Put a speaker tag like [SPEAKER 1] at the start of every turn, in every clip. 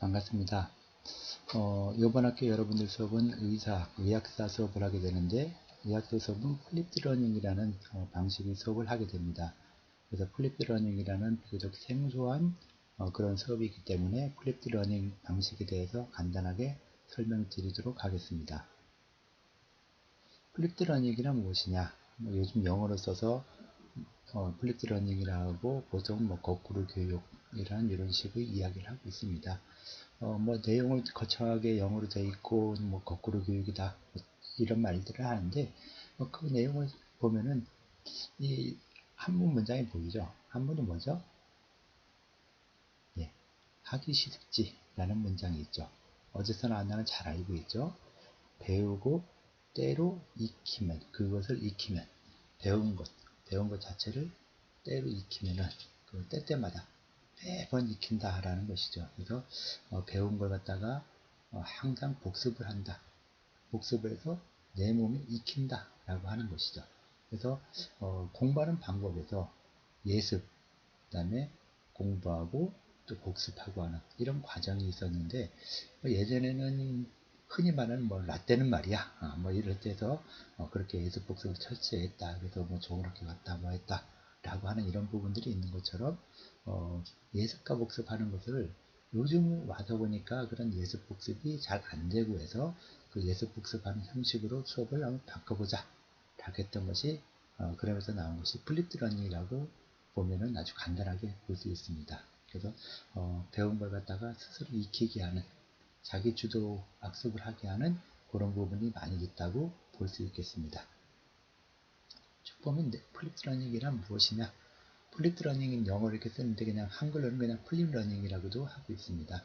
[SPEAKER 1] 반갑습니다. 이번 학기 여러분들 수업은 의학사 수업을 하게 되는데, 의학사 수업은 플립드 러닝이라는 방식의 수업을 하게 됩니다. 그래서 플립드 러닝이라는 비교적 생소한 그런 수업이기 때문에 플립드 러닝 방식에 대해서 간단하게 설명드리도록 하겠습니다. 플립드 러닝이란 무엇이냐? 요즘 영어로 써서 플립드 러닝이라고 보통 거꾸로 교육이라는 이런 식의 이야기를 하고 있습니다. 내용을 거창하게 영어로 되어 있고, 거꾸로 교육이다, 이런 말들을 하는데, 그 내용을 보면은, 이 한문 문장이 보이죠? 한문이 뭐죠? 예, 하기 싫지라는 문장이 있죠. 어디서 나왔나는 잘 알고 있죠? 배우고 때로 익히면, 그것을 익히면, 배운 것 자체를 때로 익히면은, 그 때때마다 매번 익힌다라는 것이죠. 그래서 배운 걸 갖다가 항상 복습을 한다. 복습을 해서 내 몸이 익힌다 라고 하는 것이죠. 그래서 공부하는 방법에서 예습, 그 다음에 공부하고 또 복습하고 하는 이런 과정이 있었는데, 예전에는 흔히 말하는 라떼는 말이야, 이럴 때서 그렇게 예습 복습을 철저히 했다, 그래서 좋은 학교 갔다 했다 라고 하는 이런 부분들이 있는 것처럼, 예습과 복습하는 것을 요즘 와서 보니까 그런 예습 복습이 잘 안 되고 해서, 그 예습 복습하는 형식으로 수업을 한번 바꿔보자 라고 했던 것이, 그러면서 나온 것이 플립드 러닝이라고 보면은 아주 간단하게 볼 수 있습니다. 그래서 배운 걸 갖다가 스스로 익히게 하는, 자기 주도 학습을 하게 하는 그런 부분이 많이 있다고 볼 수 있겠습니다. 쭉 보면 플립드 러닝이란 무엇이냐? 플립드 러닝은 영어로 이렇게 쓰는데 그냥 한글로는 그냥 플립 러닝이라고도 하고 있습니다.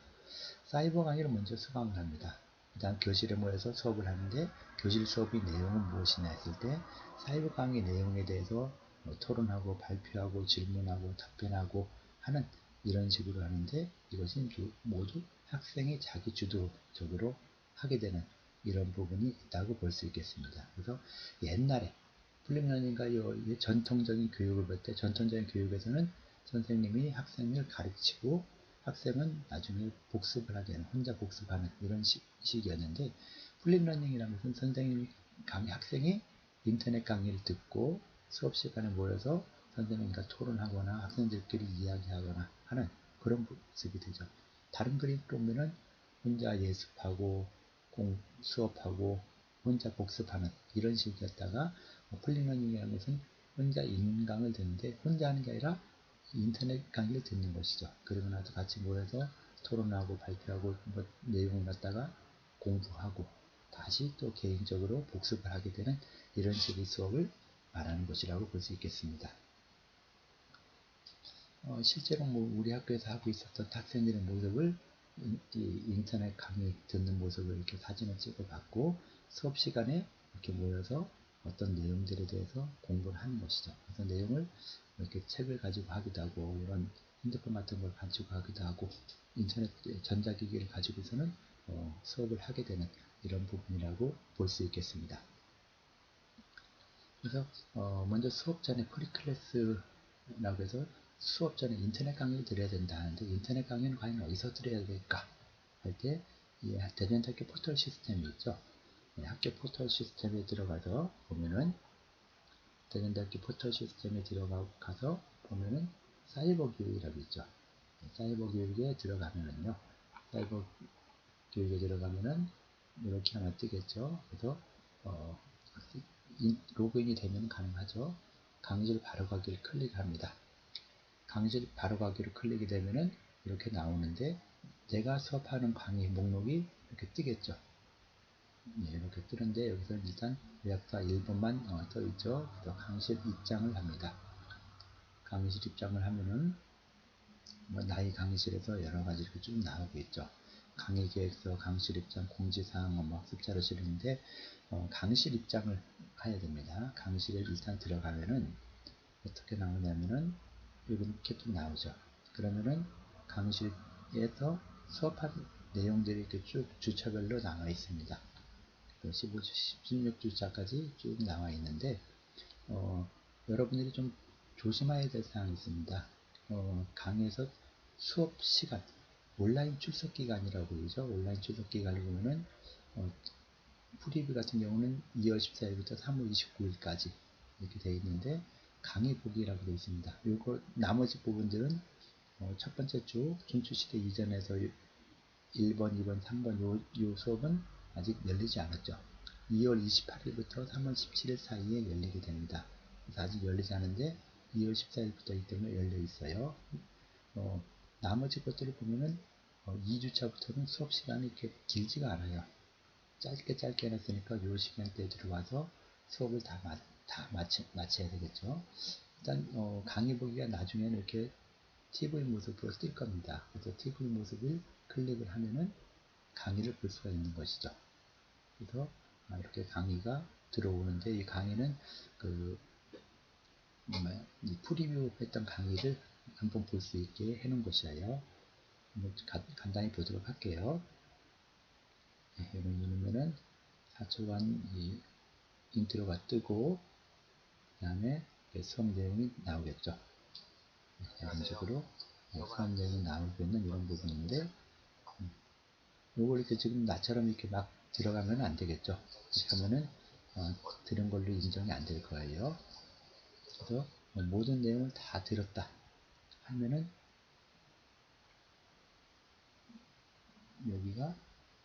[SPEAKER 1] 사이버 강의를 먼저 수강을 합니다. 일단 교실에 모여서 수업을 하는데, 교실 수업의 내용은 무엇이냐 했을 때, 사이버 강의 내용에 대해서 토론하고 발표하고 질문하고 답변하고 하는 이런 식으로 하는데, 이것이 모두 학생이 자기 주도적으로 하게 되는 이런 부분이 있다고 볼 수 있겠습니다. 그래서 옛날에 플립러닝과 전통적인 교육을 볼 때, 전통적인 교육에서는 선생님이 학생을 가르치고 학생은 나중에 복습을 하게 하는, 혼자 복습하는 이런 식이었는데, 플립러닝이라는 것은 선생님이 학생이 인터넷 강의를 듣고 수업 시간에 모여서 선생님과 토론하거나 학생들끼리 이야기하거나 하는 그런 복습이 되죠. 다른 그림으로 보면은 혼자 예습하고 수업하고 혼자 복습하는 이런 식이었다가, 플립러닝이라는 것은 혼자 인강을 듣는데, 혼자 하는 게 아니라 인터넷 강의를 듣는 것이죠. 그리고 나서 같이 모여서 토론하고 발표하고 내용을 갖다가 공부하고 다시 또 개인적으로 복습을 하게 되는 이런 식의 수업을 말하는 것이라고 볼 수 있겠습니다. 실제로 우리 학교에서 하고 있었던 학생들의 모습을 인터넷 강의 듣는 모습을 이렇게 사진을 찍어 봤고, 수업 시간에 이렇게 모여서 어떤 내용들에 대해서 공부를 하는 것이죠. 그래서 내용을 이렇게 책을 가지고 하기도 하고, 이런 핸드폰 같은 걸 가지고 하기도 하고, 인터넷 전자기기를 가지고서는 수업을 하게 되는 이런 부분이라고 볼 수 있겠습니다. 그래서 먼저 수업 전에 프리클래스라고 해서 수업 전에 인터넷 강의를 드려야 된다 하는데, 인터넷 강의는 과연 어디서 드려야 될까 할 때, 대전대학교 포털 시스템이 있죠. 학교 포털 시스템에 들어가서 보면은, 대전대학교 포털 시스템에 들어가서 보면은 사이버 교육이라고 있죠. 사이버 교육에 들어가면은요, 사이버 교육에 들어가면은 이렇게 하나 뜨겠죠. 그래서 로그인이 되면 가능하죠. 강의실 바로가기를 클릭합니다. 강의실 바로가기를 클릭이 되면은 이렇게 나오는데, 내가 수업하는 강의 목록이 이렇게 뜨겠죠. 이렇게 뜨는데, 여기서 일단 의학사 1번만 떠 있죠. 그래서 강의실 입장을 합니다. 강의실 입장을 하면은 나의 강의실에서 여러 가지 이렇게 쭉 나오고 있죠. 강의 계획서, 강의실 입장, 공지사항, 학습자료 실는데, 강의실 입장을 해야 됩니다. 강의실에 일단 들어가면은 어떻게 나오냐면은 이렇게 좀 나오죠. 그러면은 강의실에서 수업한 내용들이 이렇게 쭉 주차별로 나와 있습니다. 15주, 16주차까지 쭉 나와 있는데, 여러분들이 좀 조심해야 될 사항이 있습니다. 강의에서 수업 시간, 온라인 출석 기간이라고 그러죠. 온라인 출석 기간을 보면은 프리뷰 같은 경우는 2월 14일부터 3월 29일까지 이렇게 되어 있는데 강의 보기라고 되어 있습니다. 요거 나머지 부분들은 첫 번째 주 준출시대 이전에서 1번, 2번, 3번 요 수업은 아직 열리지 않았죠. 2월 28일부터 3월 17일 사이에 열리게 됩니다. 그래서 아직 열리지 않은데 2월 14일부터 이 때문에 열려 있어요. 나머지 것들을 보면은 2주차부터는 수업 시간이 이렇게 길지가 않아요. 짧게 해놨으니까 요 시간대에 들어와서 수업을 다 마쳐야 되겠죠. 일단 강의 보기가 나중에는 이렇게 TV 모습으로 뜰 겁니다. 그래서 TV 모습을 클릭을 하면은 강의를 볼 수가 있는 것이죠. 그래서 이렇게 강의가 들어오는데 이 강의는 이 프리뷰 했던 강의를 한번 볼 수 있게 해놓은 것이에요. 간단히 보도록 할게요. 네, 이걸 누르면은 4초간 이 인트로가 뜨고 그 다음에 수업 내용이 나오겠죠. 네, 이런 식으로 수업 내용이 나오고 있는 이런 부분인데 요걸 이렇게 지금 나처럼 이렇게 막 들어가면 안 되겠죠. 이렇게 하면은 들은 걸로 인정이 안 될 거예요. 그래서 모든 내용을 다 들었다 하면은 여기가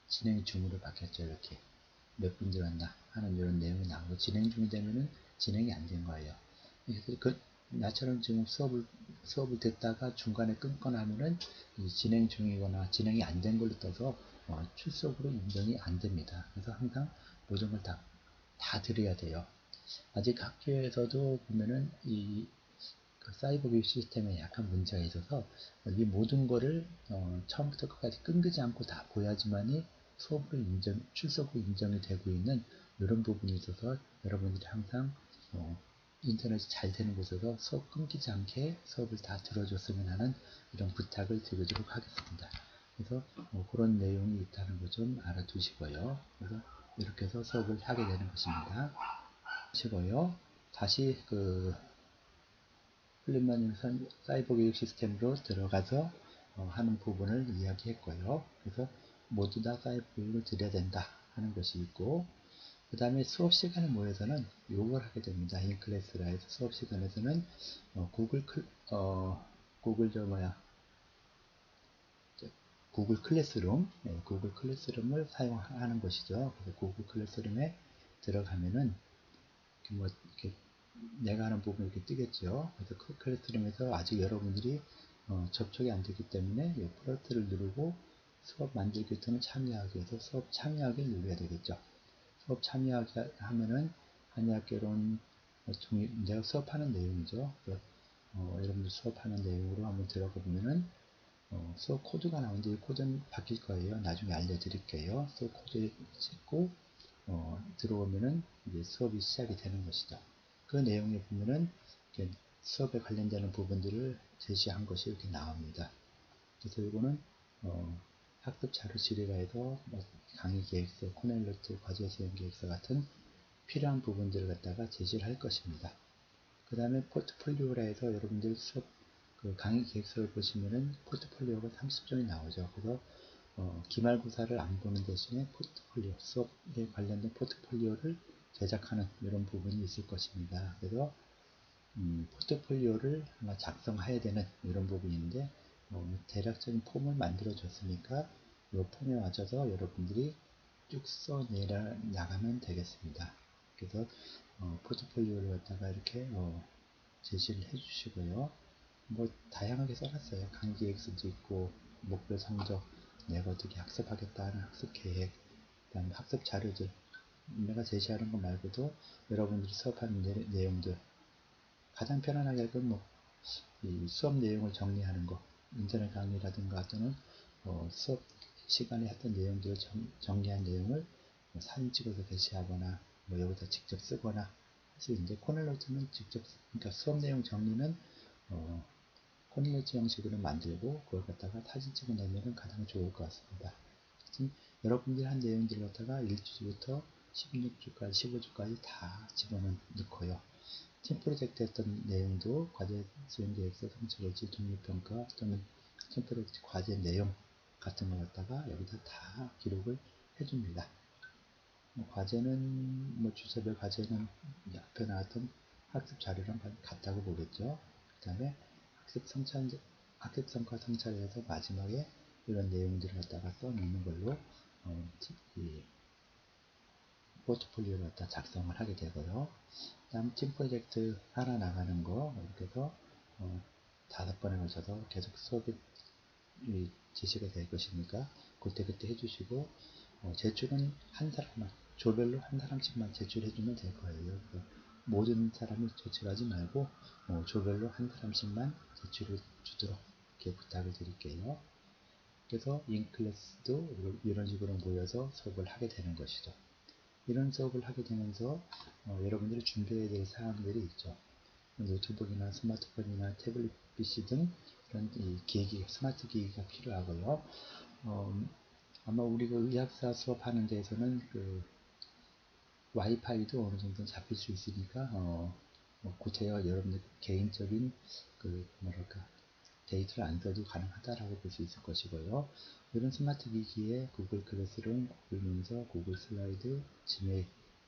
[SPEAKER 1] 진행 중으로 바뀌었죠. 이렇게 몇 분 들었나 하는 이런 내용이 나오고 진행 중이 되면은 진행이 안 된 거예요. 그래서 나처럼 지금 수업을 듣다가 중간에 끊거나 하면은 진행 중이거나 진행이 안 된 걸로 떠서 출석으로 인정이 안 됩니다. 그래서 항상 모든 걸 다 들어야 돼요. 아직 학교에서도 보면은 그 사이버 교육 시스템에 약간 문제가 있어서 이 모든 거를 처음부터 끝까지 끊기지 않고 다 보야지만이 수업으로 출석으로 인정이 되고 있는 이런 부분이 있어서 여러분들이 항상 인터넷이 잘 되는 곳에서 수업 끊기지 않게 수업을 다 들어줬으면 하는 이런 부탁을 드리도록 하겠습니다. 그래서 그런 내용이 있다는 거 좀 알아두시고요. 그래서 이렇게 해서 수업을 하게 되는 것입니다. 하시고요. 다시 플랫만 사이버 교육 시스템으로 들어가서 하는 부분을 이야기했고요. 그래서 모두 다 사이버 교육을 드려야 된다 하는 것이 있고 그 다음에 수업 시간에 모여서는 요걸 하게 됩니다. 인클래스라 해서 수업 시간에서는 구글 클래스룸, 구글 클래스룸을 사용하는 것이죠. 그래서 구글 클래스룸에 들어가면은 뭐 이렇게 내가 하는 부분이 이렇게 뜨겠죠. 그래서 클래스룸에서 아직 여러분들이 접촉이 안 되기 때문에 이 플러스를 누르고 수업 만들기부터는 참여하기 해서 수업 참여하기를 누르게 되겠죠. 수업 참여하기 하면은 한의학개론 내가 수업하는 내용이죠. 그래서 여러분들 수업하는 내용으로 한번 들어가 보면은 수업 코드가 나오는데 이 코드는 바뀔 거예요. 나중에 알려드릴게요. 수업 코드 찍고 들어오면은 이제 수업이 시작이 되는 것이죠. 그 내용에 보면은 수업에 관련되는 부분들을 제시한 것이 이렇게 나옵니다. 그래서 이거는 학습 자료실이라 해서 강의 계획서, 코넬노트, 과제 수행 계획서 같은 필요한 부분들을 갖다가 제시를 할 것입니다. 그 다음에 포트폴리오라 해서 여러분들 수업 강의 계획서를 보시면은 포트폴리오가 30종이 나오죠. 그래서 기말고사를 안 보는 대신에 포트폴리오, 수업에 관련된 포트폴리오를 제작하는 이런 부분이 있을 것입니다. 그래서 포트폴리오를 아마 작성해야 되는 이런 부분인데 대략적인 폼을 만들어 줬으니까 이 폼에 맞춰서 여러분들이 쭉 써내려 나가면 되겠습니다. 그래서 포트폴리오를 갖다가 이렇게 제시를 해 주시고요. 뭐 다양하게 써놨어요. 강의 계획서도 있고 목표 성적, 내가 어떻게 학습하겠다 하는 학습 계획, 그다음 학습 자료들 내가 제시하는 것 말고도 여러분들이 수업하는 내용들 가장 편안하게 할건 이 수업 내용을 정리하는 거, 인터넷 강의라든가 또는 수업 시간에 했던 내용들을 정리한 내용을 사진 찍어서 게시하거나 여기다 직접 쓰거나 할 수 있는데 코넬노트는 직접 그러니까 수업 내용 정리는 코넬노트 형식으로 만들고 그걸 갖다가 사진 찍어 내면 가장 좋을 것 같습니다. 여러분들이 한 내용들을 갖다가 1주부터 16주까지 15주까지 다 집어넣고요. 팀 프로젝트 했던 내용도 과제 수행 계획서, 성취 결제, 독립평가 또는 팀 프로젝트 과제 내용 같은 걸 갖다가 여기다 다 기록을 해줍니다. 과제는 주소별 과제는 앞에 나왔던 학습 자료랑 같다고 보겠죠. 그 다음에 학습 성과 성찰에서 마지막에 이런 내용들을 갖다가 써놓는 걸로 이 포트폴리오를 갖다 작성을 하게 되고요. 다음 팀 프로젝트 하나 나가는 거 이렇게 해서 5번에 걸쳐서 계속 수업이 제시가 될 것이니까 그때 해주시고 제출은 한 사람만 조별로 한 사람씩만 제출해주면 될 거예요. 모든 사람이 제출하지 말고 조별로 한 사람씩만 제출해 주도록 이렇게 부탁을 드릴게요. 그래서 인클래스도 이런 식으로 모여서 수업을 하게 되는 것이죠. 이런 수업을 하게 되면서 여러분들이 준비해야 될 사항들이 있죠. 노트북이나 스마트폰이나 태블릿 PC 등 이런 기기, 스마트 기기가 필요하고요. 아마 우리가 의학사 수업하는 데에서는 와이파이도 어느 정도 잡힐 수 있으니까 구태여 여러분들 개인적인 뭐랄까 데이터를 안 써도 가능하다라고 볼 수 있을 것이고요. 이런 스마트 기기에 구글 클래스룸, 구글 문서, 구글 슬라이드, 지메일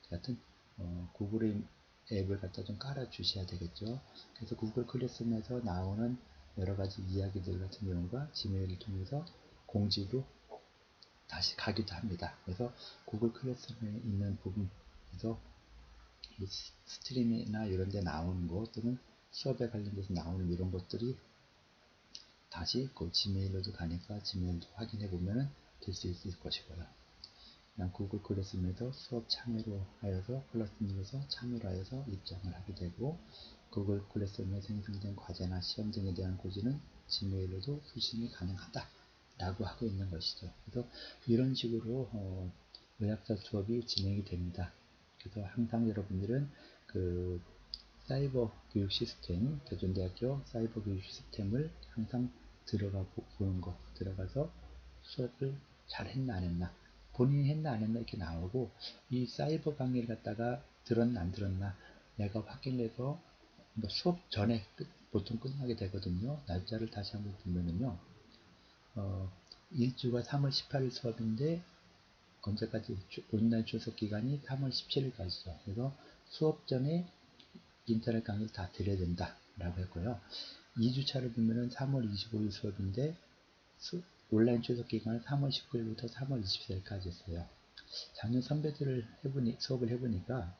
[SPEAKER 1] 같은 구글의 앱을 갖다 좀 깔아 주셔야 되겠죠. 그래서 구글 클래스룸에서 나오는 여러 가지 이야기들 같은 경우가 지메일을 통해서 공지로 다시 가기도 합니다. 그래서 구글 클래스룸에 있는 부분에서 스트림이나 이런 데 나오는 것 또는 수업에 관련돼서 나오는 이런 것들이 다시 그 지메일로도 가니까 지메일도 확인해 보면 될 수 있을 것이고요. 그냥 구글 클래스룸에서 수업 참여로 하여서 클래스룸에서 참여로 하여서 입장을 하게 되고 구글 클래스룸에 생성된 과제나 시험 등에 대한 고지는 지메일로도 수신이 가능하다 라고 하고 있는 것이죠. 그래서 이런 식으로 의학사 수업이 진행이 됩니다. 그래서 항상 여러분들은 사이버 교육 시스템, 대전대학교 사이버 교육 시스템을 항상 들어가서 수업을 잘 했나 안 했나, 본인이 했나 안 했나 이렇게 나오고, 이 사이버 강의를 갖다가 들었나 안 들었나, 내가 확인해서 수업 전에 보통 끝나게 되거든요. 날짜를 다시 한번 보면은요, 일주가 3월 18일 수업인데, 언제까지 온라인 출석 기간이 3월 17일까지죠. 그래서 수업 전에 인터넷 강의를 다 드려야 된다 라고 했고요. 2주차를 보면은 3월 25일 수업인데 온라인 출석 기간은 3월 19일부터 3월 24일까지 했어요. 작년 선배들을 수업을 해보니까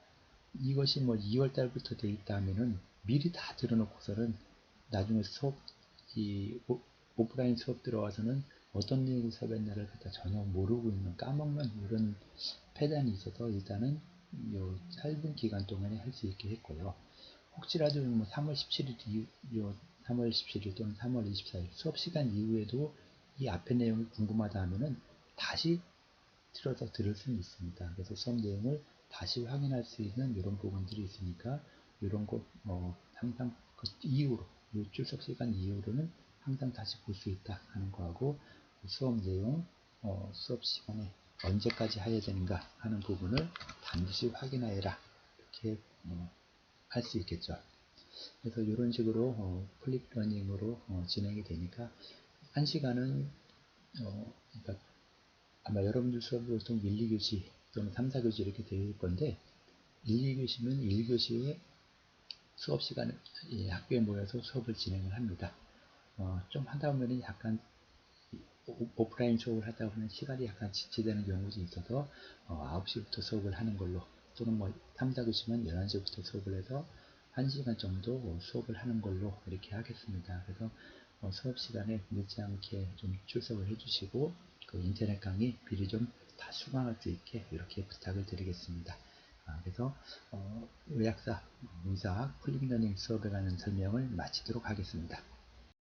[SPEAKER 1] 이것이 2월 달부터 돼 있다 하면은 미리 다 들어놓고서는 나중에 오프라인 수업 들어와서는 어떤 내용을 수업했나를 갖다 전혀 모르고 있는, 까먹는 이런 패단이 있어서 일단은 요 짧은 기간 동안에 할 수 있게 했고요. 혹시라도 3월 17일 3월 17일 또는 3월 24일 수업 시간 이후에도 이 앞의 내용이 궁금하다 하면은 다시 틀어서 들을 수는 있습니다. 그래서 수업 내용을 다시 확인할 수 있는 이런 부분들이 있으니까 이런 거 항상 그 이후로 출석 시간 이후로는 항상 다시 볼 수 있다 하는 거하고, 수업 내용 수업 시간에 언제까지 해야 되는가 하는 부분을 반드시 확인하여라 이렇게 할 수 있겠죠. 그래서 이런 식으로 플립 러닝으로 진행이 되니까 1시간은 그러니까 아마 여러분들 수업이 보통 1, 2교시 또는 3, 4교시 이렇게 되어 건데 1, 2교시면 1교시에 수업 시간에 학교에 모여서 수업을 진행을 합니다. 좀 하다 보면 약간 오프라인 수업을 하다 보면 시간이 약간 지체되는 경우도 있어서 9시부터 수업을 하는 걸로, 또는 3, 4교시면 11시부터 수업을 해서 1시간 정도 수업을 하는 걸로 이렇게 하겠습니다. 그래서 수업 시간에 늦지 않게 좀 출석을 해주시고 인터넷 강의 미리 좀 다 수강할 수 있게 이렇게 부탁을 드리겠습니다. 그래서 의학사, 의사학, 플립러닝 수업에 관한 설명을 마치도록 하겠습니다.